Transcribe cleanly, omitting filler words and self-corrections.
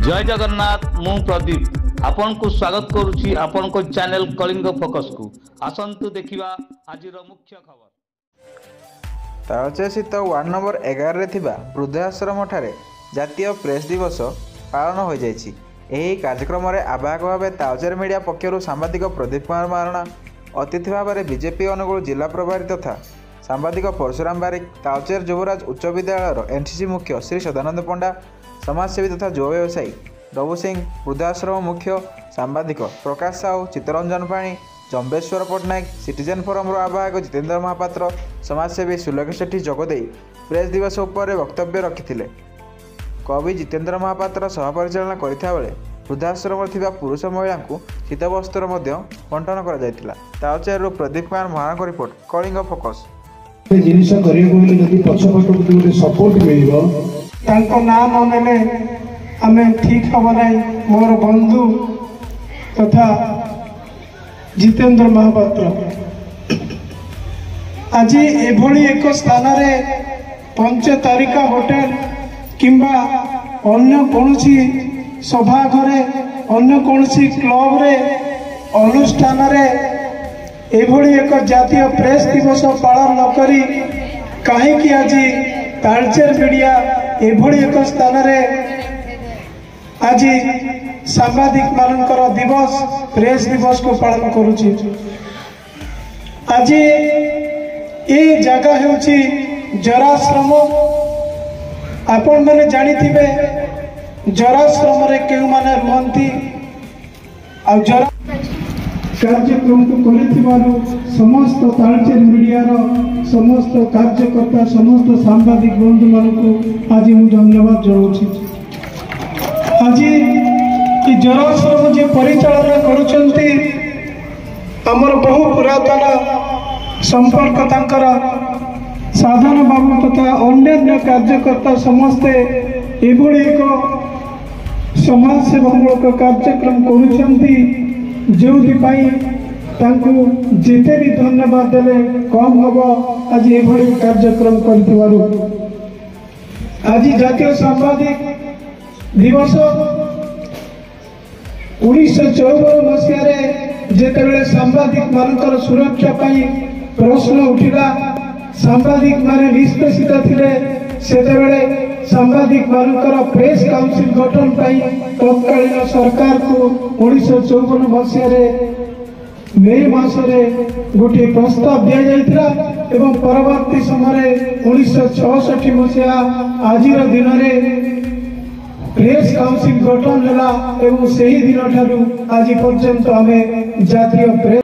जय जगन्नाथ मु प्रदीप आपन को स्वागत करुछि आपन को चैनल कलिंग फोकस को आसंतु देखिबा आजिर मुख्य खबर। तालचेर स्थित वार्ड नंबर 11 रे थिबा वृद्धाश्रम ठारे जातीय प्रेस दिवस पालन हो जायछि। एही कार्यक्रम रे आवाहक भावे तालचेर मीडिया पक्षरु सांबादिक प्रदीप कुमार महाराणा, अतिथि भाव बीजेपी अनुगुल जिला प्रभारी तथा सांबादिक परशुराम बारिक, तालचेर युवराज उच्च विद्यालय एनसीसी मुख्य श्री सदानंद पंडा, समाजसेवी तथा युवा व्यवसायी डबू सिंह, वृद्धाश्रम मुख्य सांबादिक प्रकाश साहू, चित्तरंजन पाणी, जम्बेश्वर पट्टनायक, सिटीजन फोरम आवाहक जितेन्द्र महापात्र, समाजसेवी सुलेख सेठी जोगदे प्रेस दिवस उपर वक्तव्य रखिथिले। कवि जितेन्द्र महापात्र सह परिचालना करथिबा बेले वृद्धाश्रम थिबा पुरुष महिला को शीत वस्त्र बंटन करा जायतिला। तालचेर प्रदीप कुमार महाराणा को रिपोर्ट, कलिंग फोकस। जिनिस करियो सपोर्ट मिलिबो तांको नाम नेले आमे ठीक हम नहीं। मोर बंधु तथा जितेन्द्र महापात्र आज एभली एक स्थान रे पंचतारिका होटेल किंबा अन्य कोनसी सभा घरे अन्य कोनसी क्लब रे अनुष्ठान रे एभली एक जातीय प्रेस दिवस पालन न करी कहीं आज तालचेर मीडिया एभली एक स्थान रे आज सांबादिक मानकर दिवस प्रेस दिवस को पालन करुछि। आज ये जगह होछि जराश्रम। आपण मैंने जानी थिबे जराश्रम रे केउ माने रहंती आ जरा कार्यक्रम को करिथिबारु समस्त तालचेर मीडिया समस्त कार्यकर्ता समस्त सांबादिक बंधु मानक आज मु धन्यवाद जनाउछि। आज कि जराश्रम जे परिचालना करुछंती हमर बहु पुरातन संपर्क तांकर साधन बाबू तथा अन्य कार्यकर्ता समस्ते एभली एक समाज सेवामूलक कार्यक्रम करुछंती जो जिते भी धन्यवाद देले कम हम। आज ये कार्यक्रम कर आज जातीय सांबादिक दिवस 1954 मसीह जिते सांबादिक मानकर सुरक्षा प्रश्न उठिला, सांबादिक माने निष्पेषित थिले, सेतेबेले सांबादिक मानकर प्रेस काउंसिल गठन तत्कालीन सरकार को 1954 मसीह मे मासरे गोटे प्रस्ताव दिया जाइथिला एवं परवर्ती समय 1966 मसीहा आज दिन में प्रेस काउंसिल गठन होला एवं सही दिन ठारू आज पर्यंत आमे जातीय प्रेस